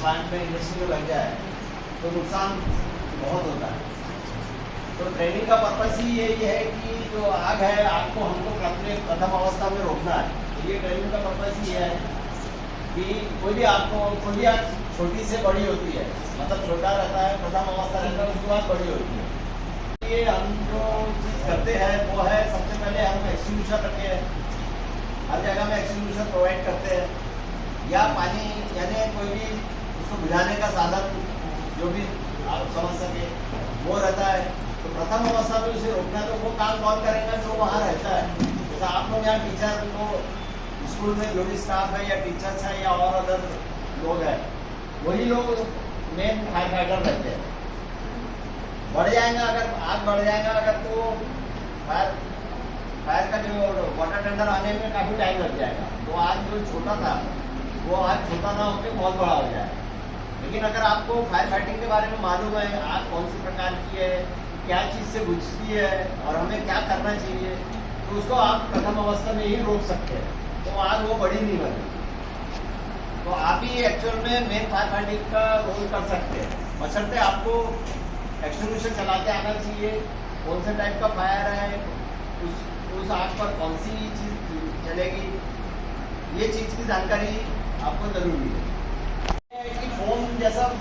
Fire में industry में लग जाए तो नुकसान बहुत होता है। तो ट्रेनिंग का पर्पस ही यही है कि जो आग है, आग को हमको प्रथम अवस्था में रोकना है। तो ये ट्रेनिंग का पर्पस ही है कि कोई भी आग छोटी से बड़ी होती है, मतलब छोटा रहता है, प्रथम अवस्था रहता है, उसके बाद बड़ी होती है। ये हम जो चीज़ करते हैं वो है, सबसे पहले हम एक्सटिंग्विशर रखे हैं, हर जगह में एक्सटिंग्विशर प्रोवाइड करते हैं, या पानी यानी कोई भी उसको बुझाने का साधन जो भी आप समझ सके वो रहता है। तो प्रथम अवस्था में उसे रोकना है, तो वो काम कौन करेगा? जो वहाँ रहता है। जैसे आप लोग यहाँ टीचर को स्कूल में जो भी स्टाफ है या टीचर्स है या और अदर लोग हैं, वही लोग मेन फायर फाइटर रहते हैं। बढ़ जाएगा अगर आग बढ़ जाएगा अगर, तो फायर का जो वाटर टेंडर आने में काफ़ी टाइम लग जाएगा। तो आज जो छोटा था वो आज छोटा ना होकर बहुत बड़ा हो जाएगा। लेकिन अगर आपको फायर फाइटिंग के बारे में मालूम है, आग कौन सी प्रकार की है, क्या चीज़ से बुझती है और हमें क्या करना चाहिए, तो उसको आप प्रथम अवस्था में ही रोक सकते हैं, तो आग वो बड़ी नहीं बनेगी। तो आप ही एक्चुअल में मेन फायर फाइटिंग का रोल कर सकते हैं, बशर्ते आपको एक्सटिंग्विशर चलाते आना चाहिए, कौन से टाइप का फायर है, उस आग पर कौन सी चीज़ चलेगी, ये चीज़ की जानकारी आपको जरूरी है। कि फोम जैसे हम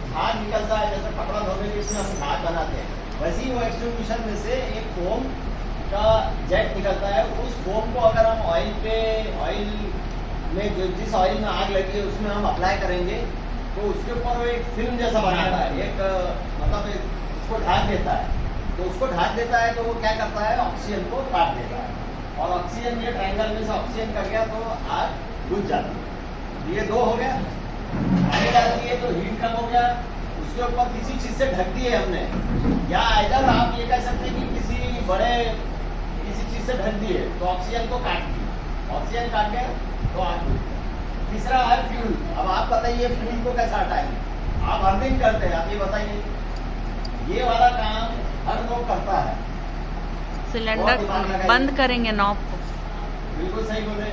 झाग निकलता है, जैसे कपड़ा धोने के इसमें हम झाग बनाते हैं, वैसे ही वो एक्सटिंग्विशर में से एक फोम का जेट निकलता है। उस फोम को अगर हम ऑयल में जिस ऑयल में आग लगी है उसमें हम अप्लाई करेंगे, तो उसके ऊपर वो एक फिल्म जैसा बनाता है, उसको ढाक देता है। तो उसको ढाक देता है तो वो क्या करता है, ऑक्सीजन को काट देता है, और ऑक्सीजन ये ट्रायंगल में से ऑक्सीजन कर गया तो आग बुझ जाती है। ये दो हो गया। पानी डाल दिए तो हीट कम हो गया, उसके ऊपर किसी चीज़ से ढक दिए हमने, या इधर आप ये कह सकते हैं कि किसी चीज़ से ढक दिए तो ऑक्सीजन को काट दिए, ऑक्सीजन काट गया तो आग बुझ गई। तीसरा है फ्यूल। अब आप बताइए फ्यूल को कैसा हटाएंगे? आप हर दिन करते हैं, आप ये बताइए। ये वाला काम हर लोग करता है। सिलेंडर बंद करेंगे नॉब को। बिल्कुल सही बोले।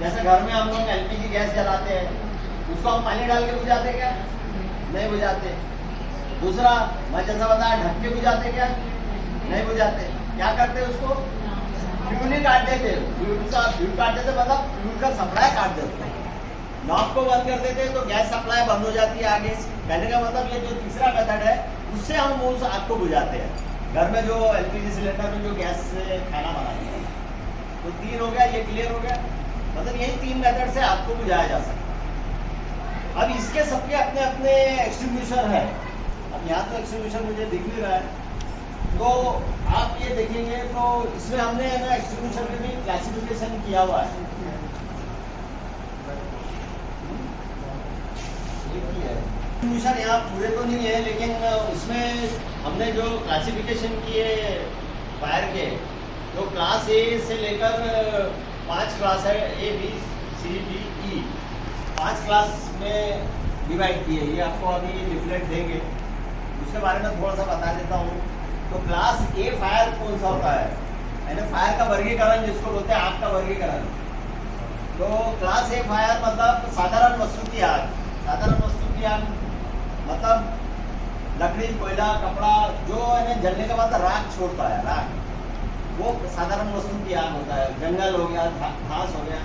जैसे घर में हम लोग एलपीजी गैस जलाते हैं, उसको हम पानी डाल के बुझाते क्या? नहीं बुझाते। दूसरा, मैं जैसा बताया, ढक के बुझाते क्या? नहीं बुझाते। क्या करते उसको? फ्यूल ही काट देते। फ्यूल काट देते मतलब फ्यूल का सप्लाई काट देते। नॉब को बंद कर देते तो गैस सप्लाई बंद हो जाती है आगे। कहने का मतलब ये जो तीसरा मेथड है उससे हम उस आग को बुझाते हैं। घर में जो एलपीजी सिलेंडर में जो गैस से खाना बनाते हैं, तो 3 हो गया, ये क्लियर हो गया। मतलब यही 3 मेथड से आग को बुझाया जा सकता है। अब इसके सबके अपने अपने एक्सटिंग्विशर है। अब यहाँ तो एक्सटिंग्विशर मुझे दिख नहीं रहा है, तो आप ये देखेंगे तो इसमें हमने ना एक्सटिंग्विशर में भी क्लासिफिकेशन किया हुआ है। एक्सटिंग्विशर यहाँ पूरे तो नहीं है, लेकिन उसमें हमने जो क्लासिफिकेशन किए फायर के, तो क्लास ए से लेकर 5 क्लास है, A B C D E, 5 class में डिवाइड किए। ये आपको अभी लिफलेट देंगे, उसके बारे में थोड़ा सा बता देता हूँ। तो क्लास ए फायर कौन सा होता है, यानी फायर का वर्गीकरण जिसको बोलते हैं, आग का वर्गीकरण। तो क्लास ए फायर मतलब साधारण वस्तु की आग। साधारण वस्तु की आग मतलब लकड़ी, कोयला, कपड़ा जो है जलने के बाद राख छोड़ता है, राख, वो साधारण वस्तु की आग होता है। जंगल हो गया, घास हो गया,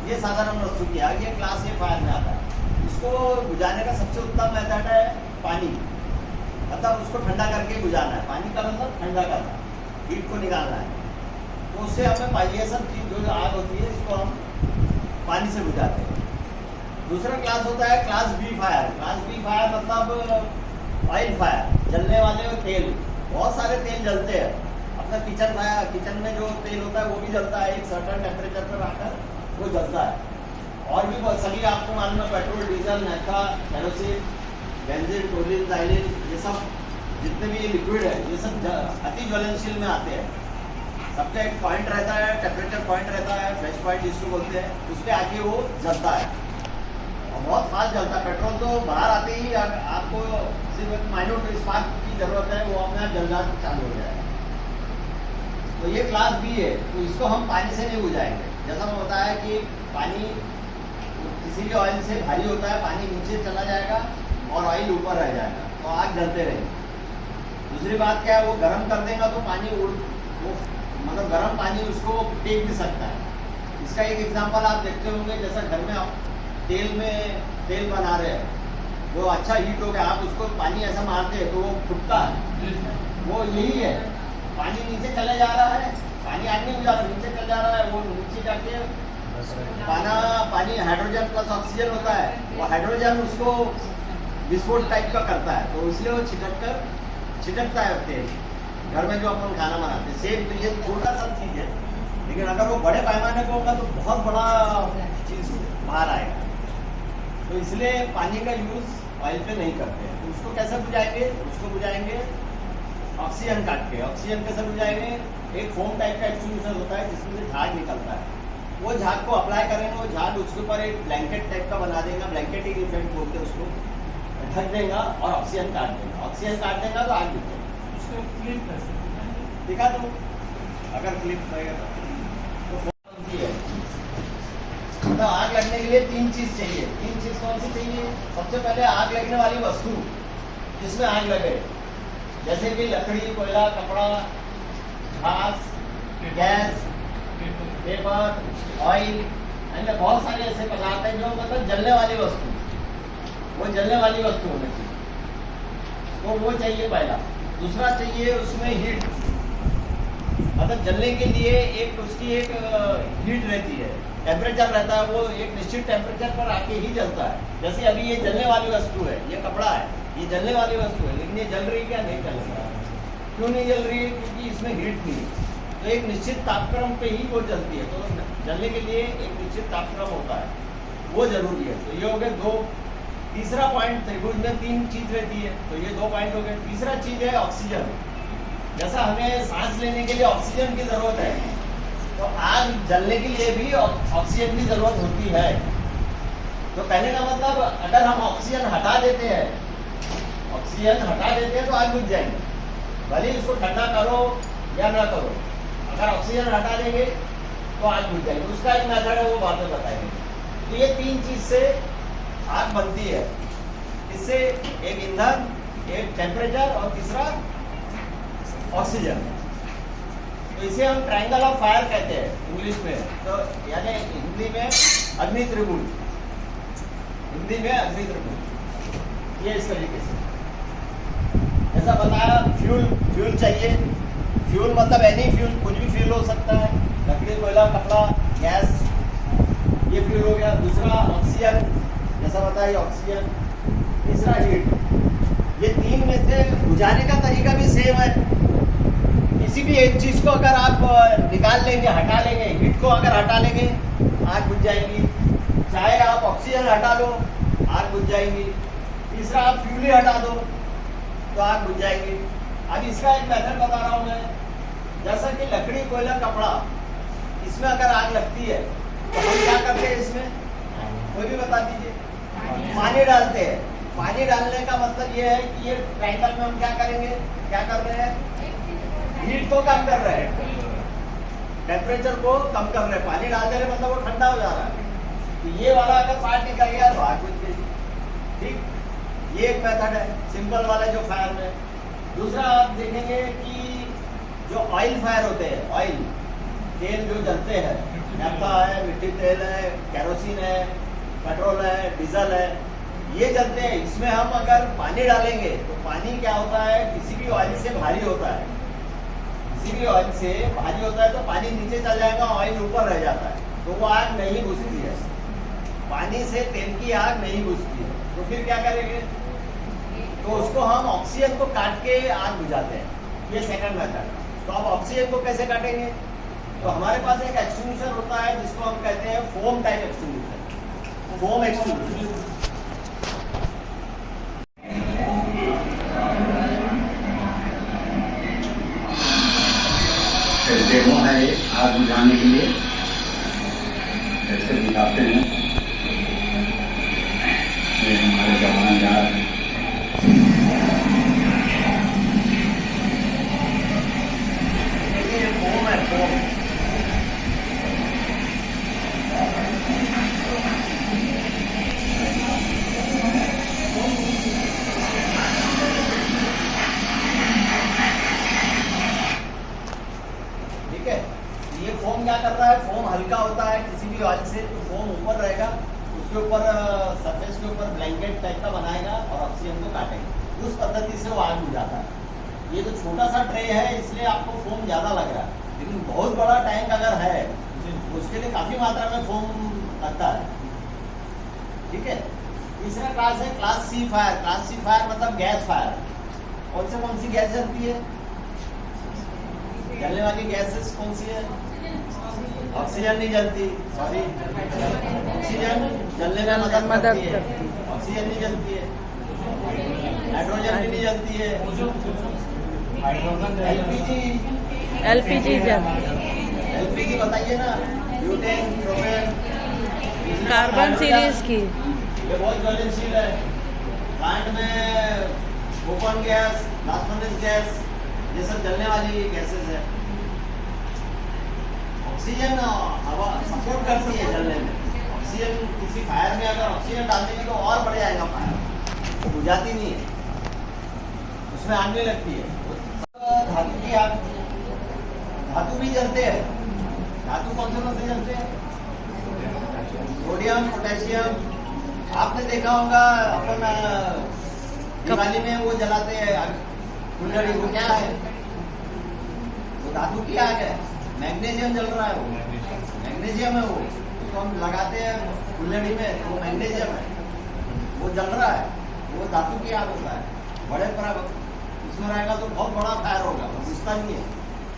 ये साधारण वस्तु की आग, ये क्लास ए फायर में आता है। इसको बुझाने का सबसे उत्तम मेथड है पानी, मतलब उसको ठंडा करके बुझाना है। पानी का मतलब ठंडा करना, हीट को निकालना है। तो उससे हमें ये सब चीज जो आग होती है इसको हम पानी से बुझाते हैं। दूसरा क्लास होता है class B fire. Class B fire मतलब ऑयल फायर, जलने वाले तेल, बहुत सारे तेल जलते हैं। अपना किचन में जो तेल होता है वो भी जलता है, एक सर्टेन टेम्परेचर पर आकर वो जलता है। और भी बहुत सभी आपको मालूम है, petrol, diesel, naphtha, kerosene, benzene, toluene, xylene, ये सब जितने भी लिक्विड है ये सब अति ज्वलनशील में आते हैं। सबका एक पॉइंट रहता है, टेम्परेचर पॉइंट रहता है, फ्लैश पॉइंट जिसको बोलते हैं, उस पर आके वो जलता है और बहुत फास्ट जलता है। पेट्रोल तो बाहर आते ही आपको सिर्फ एक माइन्यूट स्पार्क की जरूरत है, वो अपने आप जलना चालू हो जाएगा। तो ये क्लास बी है, तो इसको हम पानी से नहीं बुझाएंगे। जैसा मैं बताया कि पानी किसी भी ऑयल से भारी होता है, पानी नीचे चला जाएगा और ऑयल ऊपर रह जाएगा, तो आग जलते रहेगी। दूसरी बात क्या है, वो गर्म कर देगा तो पानी वो मतलब गर्म पानी उसको टेक भी सकता है। इसका एक एग्जांपल आप देखते होंगे, जैसा घर में आप तेल बना रहे हैं, वो अच्छा हीट हो गया, आप उसको पानी ऐसा मारते हैं तो वो फूटता है। वो यही है, पानी नीचे चले जा रहा है, पानी आगे नहीं जा रहा, नीचे चल जा रहा है, वो नीचे जाके पानी हाइड्रोजन प्लस ऑक्सीजन होता है, वो हाइड्रोजन उसको विस्फोट टाइप का करता है, तो इसलिए वो छिटकता है तेल। घर में जो अपन खाना बनाते हैं सेम, तो ये छोटा सा चीज है, लेकिन अगर वो बड़े पैमाने पे होगा तो बहुत बड़ा चीज बाहर आएगा। तो इसलिए पानी का यूज ऑयल पे नहीं करते हैं। तो उसको कैसे बुझाएंगे? उसको बुझाएंगे ऑक्सीजन काट के। ऑक्सीजन कैसे बुझाएंगे? एक फोम टाइप का एक्सटिंग्विशर होता है जिसमें से झाग निकलता है, वो झाग को अप्लाई करेंगे, वो झाग उसके ऊपर एक ब्लैंकेट टाइप का बना देगा, ब्लैंकेटिंग इफेक्ट बोलते हैं उसको, ढक देगा और ऑक्सीजन काट देगा। ऑक्सीजन काट देगा तो आग दिखेगा। उसको क्लिप कर सकते हैं, दिखा दो अगर क्लिप रहेगा तो। आग लगने के लिए 3 चीज चाहिए। 3 चीज कौन सी चाहिए? सबसे पहले आग लगने वाली वस्तु जिसमें आग लगे, जैसे कि लकड़ी, कोयला, कपड़ा, घास, गैस, पेपर, ऑयल, अन्य बहुत सारे ऐसे पदार्थ हैं जो मतलब जलने वाली वस्तु, वो जलने वाली वस्तु होनी चाहिए, तो वो चाहिए पहला। दूसरा चाहिए उसमें हीट, मतलब जलने के लिए एक उसकी एक हीट रहती है, टेम्परेचर रहता है, वो एक निश्चित टेम्परेचर पर आके ही जलता है। जैसे अभी ये जलने वाली वस्तु है, ये कपड़ा है, ये जलने वाली वस्तु है, लेकिन ये जल रही क्या? नहीं जल रहा है। क्यों नहीं जल रही है? क्योंकि इसमें हीट नहीं है, तो एक निश्चित तापक्रम पे ही वो जलती है। तो जलने के लिए एक निश्चित तापक्रम होता है, वो जरूरी है। तो ये हो गए 2। तीसरा पॉइंट, त्रिभुज में 3 चीज रहती है, तो ये 2 पॉइंट हो गए। तीसरा चीज है ऑक्सीजन। जैसा हमें सांस लेने के लिए ऑक्सीजन की जरूरत है, तो आग जलने के लिए भी ऑक्सीजन की जरूरत होती है। तो कहने का मतलब, अगर हम ऑक्सीजन हटा देते हैं तो आग बुझ जाएगी, भले इसको ठंडा करो या ना करो, अगर ऑक्सीजन हटा देंगे तो आग बुझ जाएगी। उसका एक मेथड है, वो बाद में बताएंगे। तो ये 3 चीज से आग बनती है। इससे एक ईंधन, एक टेम्परेचर और तीसरा ऑक्सीजन। तो इसे हम ट्रायंगल ऑफ फायर कहते हैं इंग्लिश में, तो यानी हिंदी में अग्नि त्रिभुज, ये इस तरीके से। जैसा बताया, फ्यूल चाहिए। फ्यूल मतलब एनी फ्यूल, कुछ भी फ्यूल हो सकता है, लकड़ी, कोयला, कपड़ा, गैस, ये फ्यूल हो गया। दूसरा ऑक्सीजन, जैसा बताया ऑक्सीजन। तीसरा हीट। ये 3 में से बुझाने का तरीका भी सेम है। किसी भी एक चीज को अगर आप निकाल लेंगे, हटा लेंगे, हीट को अगर हटा लेंगे, आग बुझ जाएगी। चाहे आप ऑक्सीजन हटा लो, आग बुझ जाएगी। तीसरा आप फ्यूल ही हटा दो तो आग बुझ जाएगी। अब इसका एक मेथड बता रहा हूं मैं। जैसा कि लकड़ी, कोयला, कपड़ा, इसमें अगर आग लगती है तो हम क्या करते हैं इसमें? कोई भी बता दीजिए। पानी डालते हैं। पानी डालने का मतलब ये है कि ये ट्रायंगल में हम क्या करेंगे? क्या कर रहे हैं? हीट को कम कर रहे हैं, टेम्परेचर को कम कर रहे हैं। पानी डाल दे रहे मतलब वो ठंडा हो जा रहा है। तो ये वाला अगर पार्ट निकल गया तो आग बुझ गई। ठीक, ये एक मेथड है सिंपल वाला जो फायर में। दूसरा आप देखेंगे कि जो ऑयल फायर होते हैं, ऑयल तेल जो जलते हैं, नैफ्था है, मिट्टी तेल है, केरोसिन है, पेट्रोल है, डीजल है, ये जलते हैं। इसमें हम अगर पानी डालेंगे तो पानी क्या होता है? किसी भी ऑयल से भारी होता है, तो पानी नीचे चल जाएगा, ऑयल ऊपर रह जाता है, तो वो आग नहीं बुझती है। पानी से तेल की आग नहीं बुझती है। तो फिर क्या करेंगे? तो उसको हम ऑक्सीजन को काट के आग बुझाते हैं। ये सेकंड मेथड। तो अब ऑक्सीजन को कैसे काटेंगे? तो हमारे पास एक एक्सटिंग्विशर होता है जिसको हम कहते हैं foam type extinguisher, foam extinguisher. Demo है ये आग बुझाने के लिए, कैसे बुझाते हैं। ये हमारे जवान जा रहे हैं। ये फोम है, फोम। ठीक है। ये फोम क्या कर रहा है, फोम हल्का होता है किसी भी ऑयल से तो फोम ऊपर रहेगा, उसके ऊपर सरफेस के ऊपर ब्लैंकेट टाइप का बनाएगा और ऑक्सीजन को काटेगा, उस पद्धति से वो आग बुझाता है। ये तो छोटा सा ट्रे है इसलिए आपको फोम ज़्यादा लग रहा है, लेकिन बहुत बड़ा टैंक अगर है उसके लिए काफ़ी मात्रा में फोम लगता है, ठीक है। तीसरा क्लास है class C fire. Class C fire मतलब गैस फायर। कौन सी गैस जलती है, जलने वाली गैसेस कौन सी है? ऑक्सीजन नहीं जलती, सॉरी, ऑक्सीजन जलने में मदद करती है, ऑक्सीजन नहीं जलती है, नाइट्रोजन भी नहीं जलती है, एलपीजी एलपीजी बताइए ना, ब्यूटेन, प्रोपेन, कार्बन सीरीज की ये बहुत ज्वलनशील है। प्लांट में open gas, blast furnace gas, ये सब जलने वाली गैसेस है। ऑक्सीजन हवा सपोर्ट करती है जलने में। ऑक्सीजन किसी फायर में अगर ऑक्सीजन डाल देंगे तो और बढ़ जाएगा फायर, वो बुझाती नहीं है, उसमें आग नहीं लगती है। धातु की आग, धातु भी जलते हैं। धातु कौन से जलते हैं? Sodium, potassium. आपने देखा होगा अपन दिवाली में वो जलाते हैं फुलझड़ी, वो क्या है? वो धातु की आग है, मैग्नीशियम जल रहा है, वो मैग्नीशियम है, वो उसको हम लगाते हैं फुलझड़ी में, वो मैग्नीशियम है, वो जल रहा है, वो धातु की आग होता है। बड़े पर उसमें रहेगा तो बहुत बड़ा फायर होगा, वो बुझता नहीं है।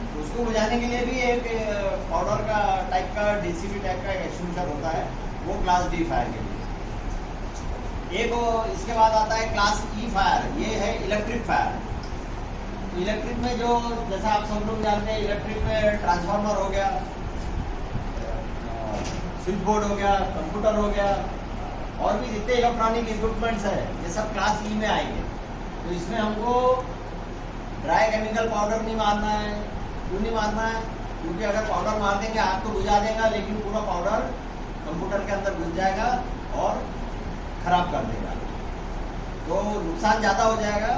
तो उसको बुझाने के लिए भी एक पाउडर का टाइप का डीसीबी टाइप का एक्सटिंग्विशर होता है, वो क्लास डी फायर के लिए। एक इसके बाद आता है क्लास ई फायर, ये है इलेक्ट्रिक फायर। तो इलेक्ट्रिक में जो जैसा आप सब लोग जानते हैं, इलेक्ट्रिक में ट्रांसफार्मर हो गया, स्विच बोर्ड हो गया, कंप्यूटर हो गया, और भी जितने इलेक्ट्रॉनिक इक्विपमेंट्स है ये सब क्लास ई में आएंगे। तो इसमें हमको ड्राई केमिकल पाउडर नहीं मारना है। क्यों नहीं मारना है? क्योंकि अगर पाउडर मार देंगे आग तो बुझा देगा, लेकिन पूरा पाउडर कंप्यूटर के अंदर घुस जाएगा और खराब कर देगा, तो नुकसान ज़्यादा हो जाएगा,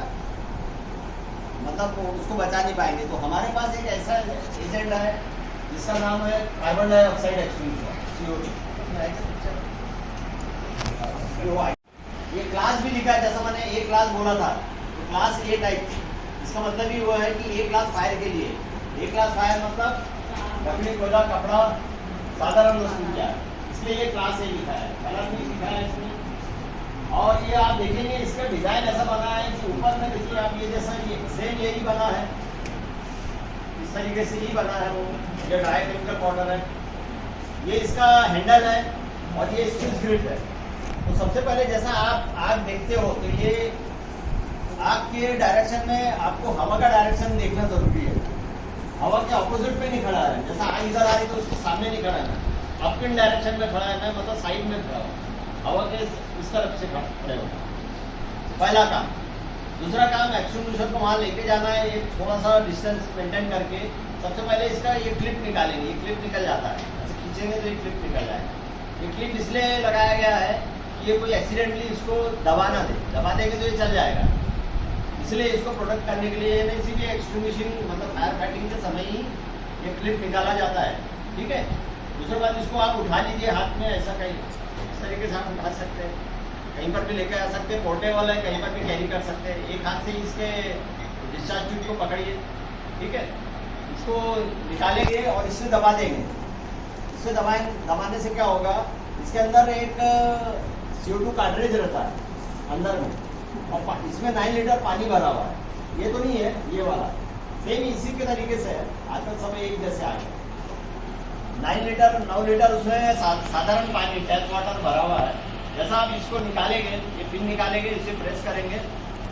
मतलब उसको बचा नहीं पाएंगे। तो हमारे पास एक ऐसा एजेंट है जिसका नाम है कार्बन डाइऑक्साइड एक्सटिंग्विशर, CO2। ये क्लास भी लिखा है, जैसा मैंने ए क्लास बोला था, तो क्लास ए टाइप, इसका मतलब ही वो है कि ए क्लास फायर के लिए। ए क्लास फायर मतलब लकड़ी, कोयला, कपड़ा, साधारण वस्तु क्या है, इसलिए ये क्लास ए लिखा है, कलर भी लिखा है इसमें। और ये आप देखेंगे इसका डिजाइन ऐसा बना है कि ऊपर में देखिए आप, ये जैसा ये सेम यही बना है, इस तरीके से ही बना है वो। ये ड्राई केमिकल पाउडर है, ये इसका हैंडल है और ये स्क्रू ग्रिप है। तो सबसे पहले जैसा आप आग देखते हो तो ये आग के डायरेक्शन में आपको हवा का डायरेक्शन देखना जरूरी है। हवा के ऑपोजिट पे नहीं खड़ा है, जैसा आग इधर आ रही तो उसके सामने नहीं खड़ा है, अपइन डायरेक्शन में खड़ा है, मैं मतलब साइड में खड़ा हूँ, हवा के इस तरफ से खड़े हो। पहला काम। दूसरा काम, एक्सटिंग्विशर को वहाँ लेके जाना है, एक थोड़ा सा डिस्टेंस मेंटेन करके। सबसे पहले इसका ये क्लिप निकालेंगे, ये क्लिप निकल जाता है, ऐसे खींचेंगे तो ये क्लिप निकल जाएगा। ये क्लिप इसलिए लगाया गया है कि ये कोई एक्सीडेंटली इसको दबा ना दे, दबा देंगे तो ये चल जाएगा, इसलिए इसको प्रोटेक्ट करने के लिए इसीलिए एक्सटिंग्विशिंग मतलब फायर फाइटिंग के समय ही ये क्लिप निकाला जाता है, ठीक है। दूसरी बात, इसको आप उठा लीजिए हाथ में, ऐसा कहीं इस तरीके से आप उठा सकते हैं, कहीं पर भी लेकर आ सकते हैं, पोर्टेबल है, कहीं पर भी कैरी कर सकते हैं। एक हाथ से इसके डिस्चार्ज ट्यूब को पकड़िए, ठीक है, इसको निकालेंगे और इससे दबा देंगे। इससे दबाने से क्या होगा, इसके अंदर एक CO2 कार्ट्रिज रहता है अंदर में, और इसमें 9 लीटर पानी भरा हुआ है। ये तो नहीं है, ये वाला सेम इसी के तरीके से है, आजकल समय एक जैसे आ गया। 9 लीटर उसमें साधारण पानी, टैप वाटर भरा हुआ है। जैसा आप इसको निकालेंगे, ये पिन निकालेंगे, इसे प्रेस करेंगे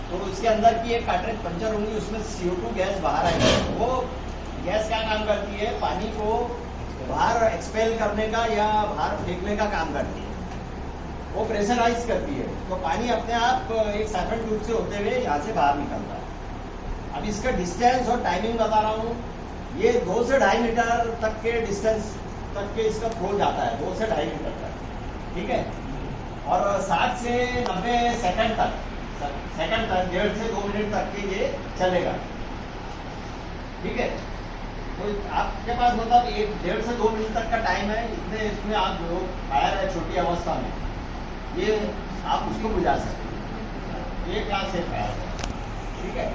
तो इसके अंदर की एक कार्ट्रिज पंचर होंगी, उसमें CO2 गैस बाहर आएगी। वो गैस क्या काम करती है, पानी को बाहर एक्सपेल करने का या बाहर फेंकने का काम करती है, वो प्रेशराइज करती है। तो पानी अपने आप एक साइफन ट्यूब से होते हुए यहाँ से बाहर निकलता है। अब इसका डिस्टेंस और टाइमिंग बता रहा हूँ, ये 2 से 2.5 मीटर तक के डिस्टेंस तक के इसका फ्लो जाता है, 2 से 2.5 मीटर तक, ठीक है। और 60 से 90 सेकंड तक, 1.5 से 2 मिनट तक के ये चलेगा, ठीक है। तो आपके पास मतलब 1.5 से 2 मिनट तक का टाइम है, इतने इसमें आप जो फायर है छोटी अवस्था में, ये आप उसको बुझा सकते हैं। ये क्लास है फायर, ठीक है।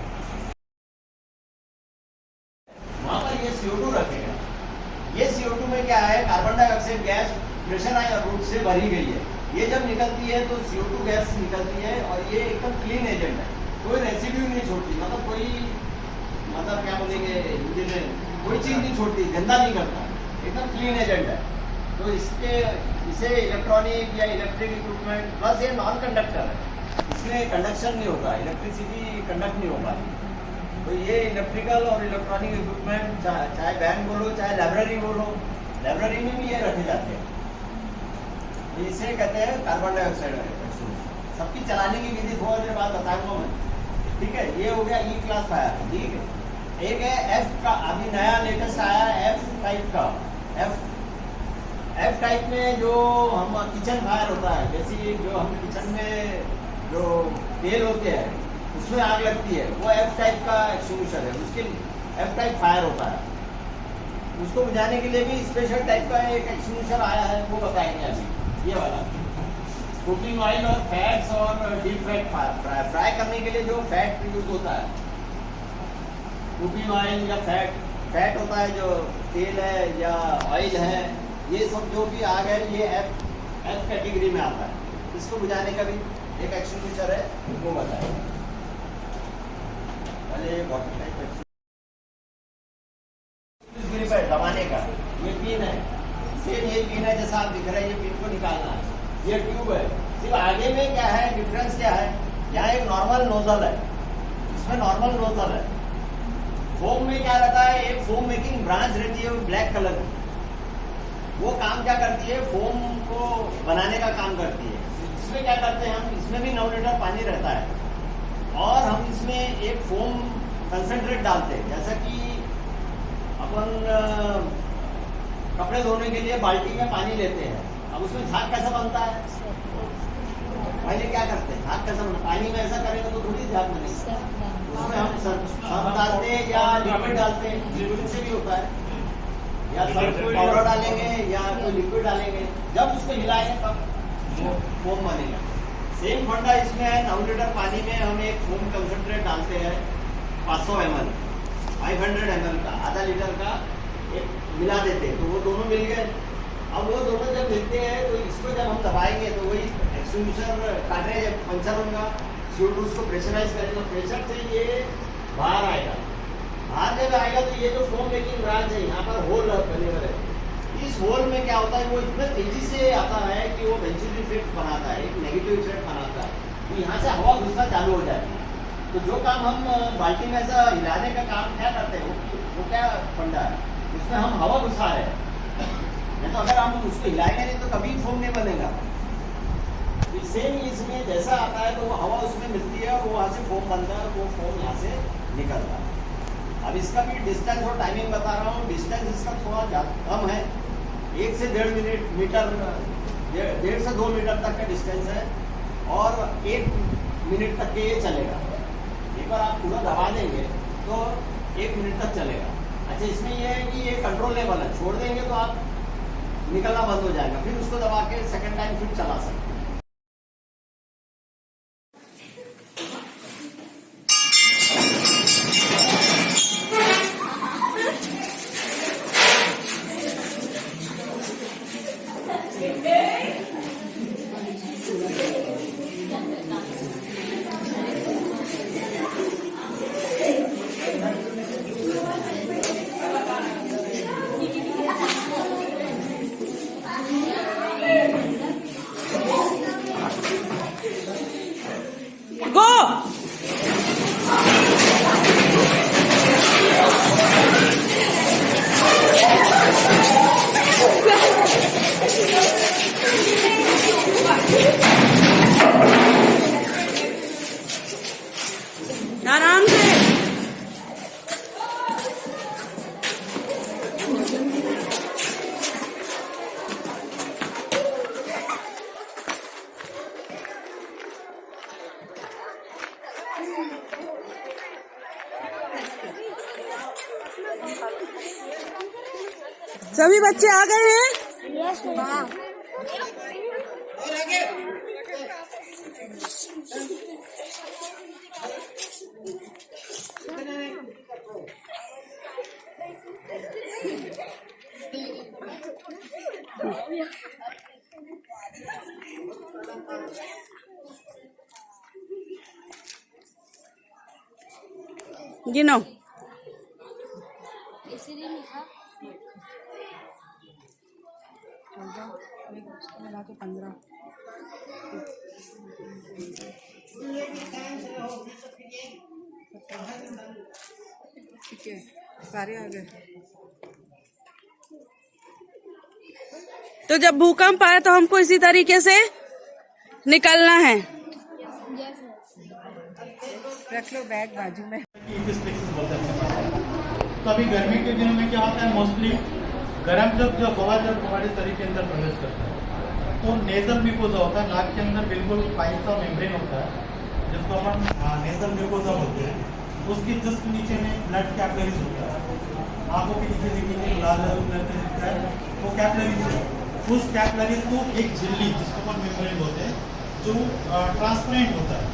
वहाँ पर ये CO2 रखेगा। ये CO2 में क्या है, कार्बन डाइऑक्साइड गैस प्रेशराइज रूप से भरी गई है। ये जब निकलती है तो CO2 गैस निकलती है और ये एकदम क्लीन एजेंट है, कोई रेसिड्यू नहीं छोड़ती, मतलब कोई मतलब क्या बोलेंगे हिंदी में, कोई चीज नहीं छोड़ती, गंदा नहीं करता, एकदम क्लीन एजेंट है। तो इसे इलेक्ट्रॉनिक या इलेक्ट्रिक इक्विपमेंट प्लस ये नॉन कंडक्टर है, इसमें कंडक्शन नहीं होता, इलेक्ट्रिसिटी कंडक्ट नहीं हो पाती। तो ये इलेक्ट्रिकल और इलेक्ट्रॉनिक इक्विपमेंट चाहे बैंक बोलो चाहे लाइब्रेरी बोलो, लाइब्रेरी में भी ये रखे जाते हैं। तो इसे कहते हैं कार्बन डाइऑक्साइड। सबकी चलाने की विधि थोड़ी देर बाद बताऊंगा मैं, ठीक है। ये हो गया E क्लास फायर, ठीक है। एक है F का, अभी नया लेटेस्ट आया है F टाइप का। F टाइप में जो हम किचन फायर होता है, जैसे जो हम किचन में जो तेल होते हैं उसमें आग लगती है, वो F टाइप का एक्सटिंग्विशर है, उसके F टाइप फायर होता है। उसको बुझाने के लिए भी स्पेशल टाइप का एक एक्सटिंग्विशर आया है, वो बताएंगे अभी। ये वाला कुकिंग ऑयल और फैट्स और डीप फैट फ्राई करने के लिए जो फैट यूज होता है, कुकिंग ऑयल या फैट होता है, जो तेल है या ऑयल है, ये सब जो भी आग है ये F कैटेगरी में आता है। इसको बुझाने का भी एक एक्सटिंग्विशर है, वो बताएंगे। दबाने का ये पिन है, सेम ये पिन है जैसा आप दिख रहे हैं, ये पिन को निकालना है। ये ट्यूब है, सिर्फ आगे में क्या है डिफरेंस क्या है, यहाँ एक नॉर्मल नोजल है, इसमें नॉर्मल नोजल है। फोम में क्या रहता है, एक फोम मेकिंग ब्रांच रहती है ब्लैक कलर की, वो काम क्या करती है, फोम को बनाने का काम करती है। इसमें क्या करते हैं हम, इसमें भी 9 लीटर पानी रहता है और हम इसमें एक फोम कंसंट्रेट डालते हैं। जैसा कि अपन कपड़े धोने के लिए बाल्टी में पानी लेते हैं, अब उसमें झाग कैसा बनता है, पहले क्या करते हैं, झाग कैसा बनता है, पानी में ऐसा करेंगे तो थोड़ी झाग बनेगी, उसमें हम सर्फ डालते हैं या लिक्विड डालते हैं, लिक्विड से भी होता है, या सर्फ पाउडर डालेंगे या कोई लिक्विड डालेंगे, जब उसको हिलाएंगे तब फोम बनेगा। सेम फंडा इसमें है, 9 लीटर पानी में हम एक फोम कंसंट्रेट डालते हैं 500 ml, 500 ml का, आधा लीटर का एक मिला देते हैं, तो वो दोनों मिल गए। अब वो दोनों जब मिलते हैं तो इसको जब हम दबाएंगे तो वही एक्सटिंग्विशर काटे, जब पंचर होगा CO2 उसको प्रेशराइज करेगा, प्रेशर से ये बाहर आएगा। बाहर जब आएगा तो ये जो फोम मेकिंग ब्रांच है, यहाँ पर होल बने हुए हैं, इस होल में क्या होता है, वो इतना तेजी से आता है कि वो वेंचुरल इफेक्ट बनाता है, एक नेगेटिव इफेक्ट बनाता है, तो यहाँ से हवा घुसना चालू हो जाती है। तो जो काम हम बाल्टी में ऐसा हिलाने का काम क्या करते हैं, वो क्या फंडा है, उसमें हम हवा घुसा रहे हैं, नहीं तो अगर हम उसको हिलाएंगे नहीं तो कभी फोम नहीं बनेगा। सेम इसमें जैसा आता है तो वो हवा उसमें मिलती है और वो वहाँ से फोम बनता है और वो फोम यहाँ से निकलता है। अब इसका भी डिस्टेंस और टाइमिंग बता रहा हूँ। डिस्टेंस इसका थोड़ा कम है, 1 से 1.5 मीटर, 1.5 से 2 मीटर तक का डिस्टेंस है और 1 मिनट तक के ये चलेगा। एक बार आप पूरा दबा देंगे तो 1 मिनट तक चलेगा। अच्छा, इसमें ये है कि ये कंट्रोलेबल है, छोड़ देंगे तो आप निकलना बंद हो जाएगा, फिर उसको दबा के सेकेंड टाइम फिर चला सकते हैं। सभी बच्चे आ गए हैं। हाँ। गिनो। ठीक है, सारे आ गए। तो जब भूकंप आए तो हमको इसी तरीके से निकलना है। रख लो बैग बाजू में। तो अभी गर्मी के दिनों में क्या होता है, मोस्टली गर्म जब हवा जब हमारे शरीर के अंदर प्रवेश करता है तो नेजल म्यूकोजा होता है, नाक के अंदर बिल्कुल फाइन सा मेम्ब्रेन होता है जिसको अपन नेजल म्यूकोजा बोलते हैं। उसके जस्ट नीचे में ब्लड कैपिलरीज होता है, आंखों के नीचे देखिए लाल लाल ब्लड दिखता है, वो कैपिलरीज है। उस कैपिलरीज को एक झिल्ली जिसको अपन मेम्ब्रेन बोलते हैं जो ट्रांसपेरेंट होता है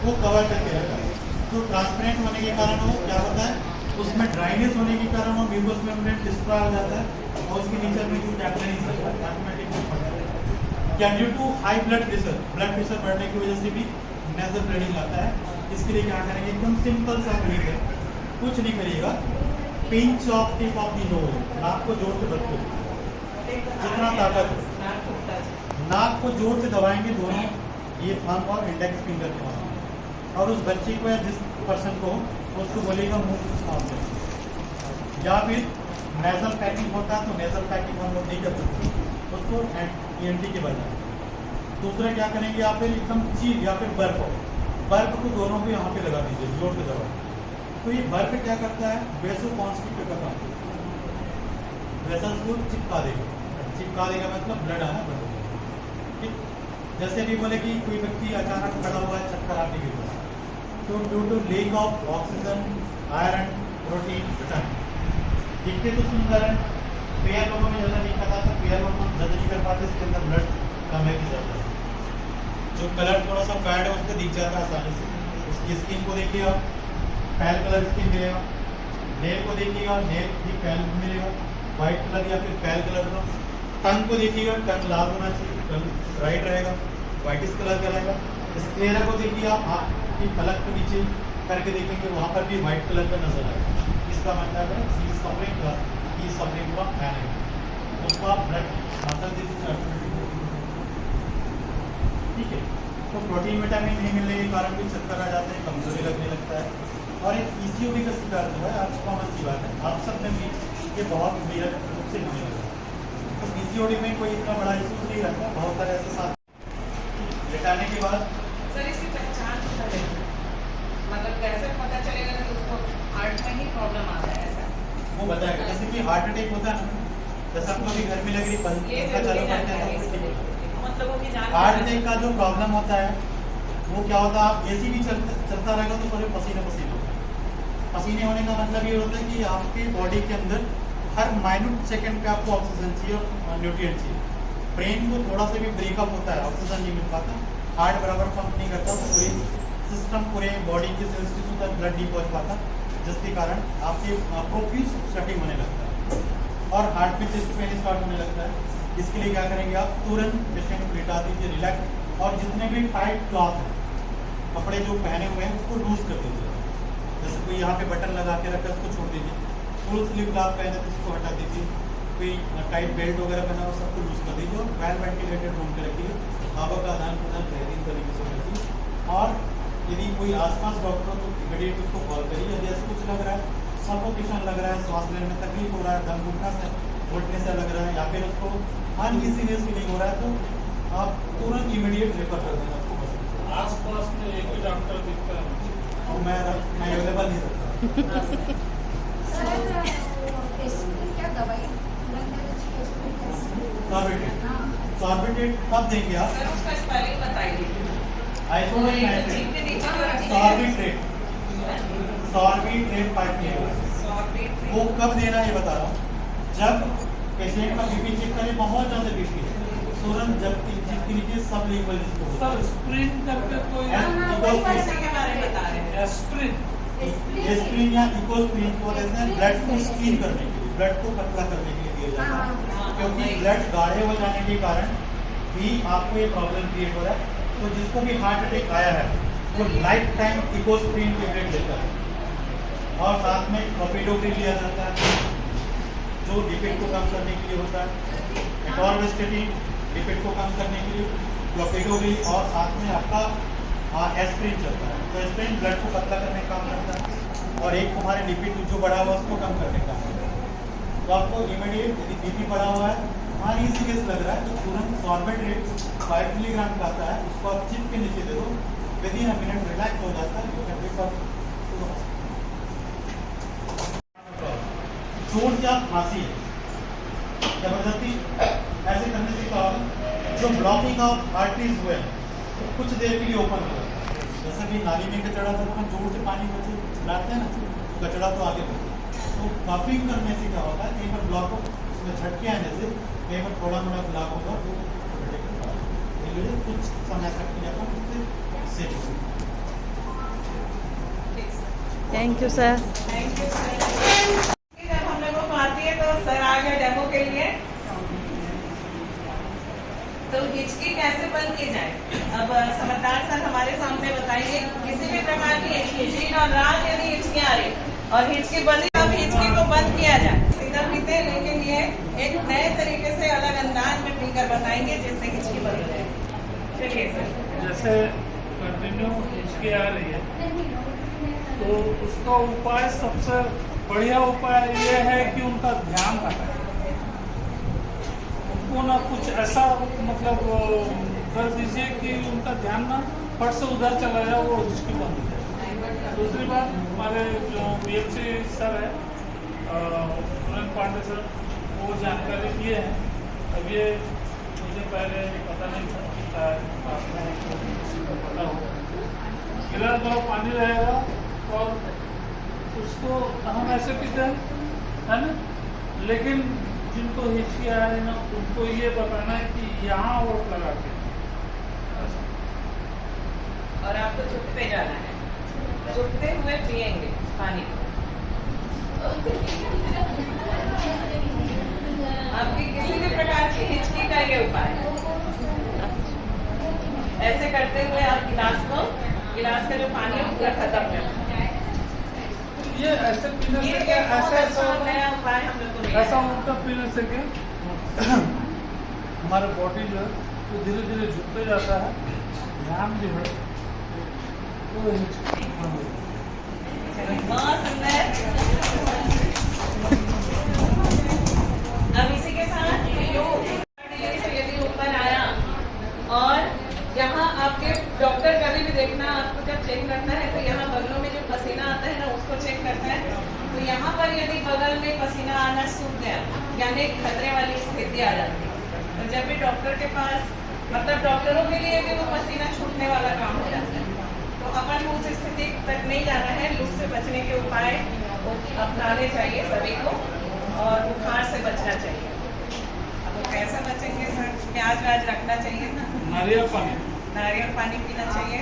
वो कवर करके रखा है। तो ट्रांसपेरेंट होने के कारण वो क्या होता है, उसमें ड्राइनेस होने के कारण वो म्यूकोस मेम्ब्रेन डिस्ट्रॉय हो जाता है और उसके नीचे में जो कैपिलरीज है ऑटोमेटिक फट जाता है। क्या due to high blood pressure बढ़ने की वजह से भी नेजल ब्लीडिंग आता है। इसके लिए क्या करेंगे, एकदम सिंपल सा ट्रिक है, कुछ नहीं करिएगा, pinch of tip of the nose, नाक को जोर से बदलो जितना ताकत हो, नाक को जोर से दबाएंगे दोनों, ये थंब और इंडेक्स फिंगर के माध्यम, और उस बच्चे को या जिस पर्सन को उसको बोलेगा मुंह कुछ साफ करें। या फिर नेजल पैकिंग होता है तो नेजल पैकिंग हम लोग नहीं कर सकते उसको ENT के बजाय। दूसरा क्या करेंगे, या फिर एकदम चीज या फिर बर्फ को दोनों को यहाँ पे लगा दीजिए जोर से दबा। तो ये बर्फ क्या करता है, वेसो कॉन्स्ट्रिक्टर का काम करता है, वेसल्स को चिपका देगा मतलब ब्लड आना बंद हो जाएगा। ठीक, जैसे भी बोले कि कोई व्यक्ति अचानक खड़ा हुआ है चक्कर आने की वजह तो due to lack of oxygen, iron, protein, vitamin, दिखते तो सुंदर है, पेयर लोगों में ज़्यादा नहीं पता, तो पेयर लोगों जज नहीं कर पाते, इसके अंदर ब्लड कम है की ज़्यादा, जो कलर थोड़ा सा पैड है उसको दिख जाता है आसानी से। उसकी स्किन को देखिएगा, पैल कलर स्किन मिलेगा, नेल को देखिएगा, नेल भी पैल मिलेगा व्हाइट कलर या फिर पैल कलर का। टंग को देखिएगा, टंग लाल होना चाहिए, टंग राइट रहेगा, व्हाइटिस कलर का रहेगा। स्क्लेरा को देखिए आप आपकी पलक के नीचे करके देखेंगे, वहाँ पर भी व्हाइट कलर का नजर आएगा। इसका मतलब है सी सफरिंग फ्रॉम एनीमिया, उसको आप ब्लड मसल दीजिए ऑटोमेटिक। ठीक है, तो प्रोटीन विटामिन नहीं मिलने के कारण भी चक्कर आ जाते हैं, कमजोरी लगने लगता है, और एक PCOD का शिकार जो है आज कॉमन सी बात है, आप सब में भी ये बहुत बेहद रूप से होने लगा। तो PCOD में कोई इतना बड़ा इशू नहीं रहता, बहुत सारे ऐसे साथ लेटाने के बाद सर इसकी पहचान मतलब कैसे पता चलेगा कि उसको हार्ट में ही प्रॉब्लम आ रहा है ऐसा? वो बताएगा। जैसे कि हार्ट अटैक होता है ना, जैसे आपको अभी घर में लग रही पंखा चालू करते हैं, मतलब हार्ट अटैक का जो प्रॉब्लम होता है वो क्या होता है, आप AC भी चलता रहेगा तो पूरे पसीने होने का मतलब ये होता है कि आपके बॉडी के अंदर हर माइन्यूट सेकंड पे आपको ऑक्सीजन चाहिए और न्यूट्रिएंट चाहिए। ब्रेन को थोड़ा सा भी ब्रेकअप होता है, ऑक्सीजन नहीं मिल पाता, हार्ट बराबर पंप नहीं करता, तो पूरे सिस्टम पूरे बॉडी के सेल्स टिश्यू तक ब्लड नहीं पहुँच पाता, जिसके कारण आपके प्रोफ्यूज स्वेटिंग होने लगता है और हार्ट में चेस्ट पेन स्टार्ट होने लगता है। इसके लिए क्या करेंगे, आप तुरंत पेशेंट को लेटा दीजिए, रिलैक्स, और जितने भी टाइट क्लॉथ है, कपड़े जो पहने हुए हैं उसको लूज कर दीजिए। जैसे कोई यहाँ पे बटन लगा के रखा है उसको छोड़ दीजिए, फुल स्लीव क्लॉथ पहने तो उसको हटा दीजिए, कोई टाइट बेल्ट वगैरह पहना हो सबको लूज कर दीजिए और वेल वेंटिलेटेड रूम पे रखिए, हवा का आदान प्रदान बेहतरीन तरीके से रखिए। और यदि कोई आसपास डॉक्टर हो तो इमीडिएट उसको कॉल करिए। यदि ऐसा कुछ लग रहा है, सफोकेशन लग रहा है, सांस लेने में तकलीफ हो रहा है, दम घुटने से लग रहा है, या फिर उसको अनइजीनेस फीलिंग हो रहा है, तो आप तुरंत इमीडिएट रेफर कर देना आपको। बस आस-पास में एक ही डॉक्टर दिखता है और मैं अवेलेबल नहीं रहता। सॉर्बिटेट कब देंगे आप? सर उसका स्पेलिंग बताइए। आइसोनाइट्रेट, सॉर्बिट्रेट 5 mg। वो कब देना है ये बता रहा हूँ, जब पेशेंट का बीपी चेक करें, बहुत ज्यादा बीपी है, तुरंत जब नीचे सब लीगल जिसको सर स्प्रिंट करके कोई पैसे के बारे में बता रहे हैं। एस्प्रिन एस्प्रिन या इकोस्प्रिन को लेते हैं ब्लड को स्क्रीन करने के लिए, ब्लड को पतला करने के लिए दिया जाता है, क्योंकि ब्लड गाढ़े हो जाने के कारण भी आपको ये प्रॉब्लम क्रिएट हो रहा है। तो जिसको भी हार्ट अटैक आया है वो लाइफ टाइम इकोस्प्रिन टेबलेट लेता है, और साथ में क्लोपिडोग्रिल लिया जाता है जो लिपिड को कम करने के लिए होता है, एटोरवेस्टेटिन लिपिड को कम करने के लिए, क्लोपिडोग्रिल, और साथ में आपका एस्प्रिन चलता है। तो एस्प्रिन ब्लड को पतला करने का काम करता है, और एक हमारे लिपिड जो बढ़ा हुआ है उसको कम करने का काम करता है। तो आपको इमीडिएट यदि बीपी बढ़ा हुआ है, हाँ इसी केस लग रहा है, तो तुरंत सॉर्बेट रेट 5 मिलीग्राम का आता है, उसको आप चिप के नीचे दे दो, with in a minute relax हो जाता है। जोर से आप खांसी है, जबरदस्ती ऐसे करने से क्या होगा, जो ब्लॉकिंग ऑफ आर्टरीज हुए हैं तो कुछ देर के लिए ओपन हो जाता है। जैसे भी नाली में कचरा था तो हम जोर से पानी बचे लाते हैं ना, तो कचरा तो आगे बढ़ता है। तो कफिंग करने से क्या होता है, कहीं पर ब्लॉक हो, उसमें झटके आने से कहीं पर थोड़ा मोड़ा ब्लॉक होगा, तो कुछ समय तक के लिए अपन उससे सेफ हो। Thank you sir. Thank you sir. जब हम लोगों को आती है तो सर आ गए डेमो के लिए। तो हिचकी कैसे बंद की जाए, अब समझदार सर हमारे सामने बताएंगे। किसी भी प्रकार की हिचकी और रात यदि हिचकी आ रही और हिचकी बंदी, अब हिचकी को बंद किया जाए। सीधा पीते, लेकिन ये एक नए तरीके से अलग अंदाज में पीकर बताएंगे जिससे हिचकी बंद हो जाए। चलिए सर। जैसे कंटिन्यू हिचकी आ रही है तो उसका उपाय, सबसे बढ़िया उपाय ये है कि उनका ध्यान हटाए, उनको ना कुछ ऐसा मतलब कर दीजिए कि उनका ध्यान ना फट से उधर चला जाए, वो हिचकी बंद हो जाए। दूसरी बात, हमारे जो BMC सर है सुरेंद्र पांडे सर, वो जानकारी दिए हैं। अब ये मुझे पहले पता नहीं था, आपने किसी को पता हो, गिलास भरा पानी रहेगा और उसको हम ऐसे पीते हैं, है ना, लेकिन जिनको हिचकी आ रही ना उनको ये बताना है कि यहाँ वोट लगा के, और आपको झुकते जाना है, झुकते हुए पिएंगे पानी। आपकी किसी भी प्रकार की हिचकी का ये उपाय है। ऐसे करते हुए आप गिलास का जो पानी है पूरा खत्म करना है। ये ऐसे पीने से ये क्या, बहुत ऐसा अच्छा ऐसा नया उपाय हम लोग को मिला ऐसा है। उल्टा पीने से क्या हमारा बॉडी जो है वो धीरे धीरे झुकते जाता है, ध्यान जो है वो हिचकी बंद हो जाती है। बहुत सुंदर। अब इसी के साथ यदि ऊपर आया और यहाँ आपके डॉक्टर कभी भी देखना, आपको जब चेक करना है तो यहाँ बगलों में जो पसीना आता है ना उसको चेक करता है। तो यहाँ पर यदि बगल में पसीना आना सूख गया, यानी खतरे वाली स्थिति आ जाती है, तो जब भी डॉक्टर के पास, मतलब डॉक्टरों के लिए भी वो पसीना छूटने वाला काम हो जाता है। तो अपन उस स्थिति तक नहीं जाना है। लू से बचने के उपाय अपनाने चाहिए सभी को, और बुखार से बचना चाहिए। अब वो कैसे बचेंगे सर? प्याज व्याज रखना चाहिए ना, नारियल पानी नारियल पानी पीना चाहिए।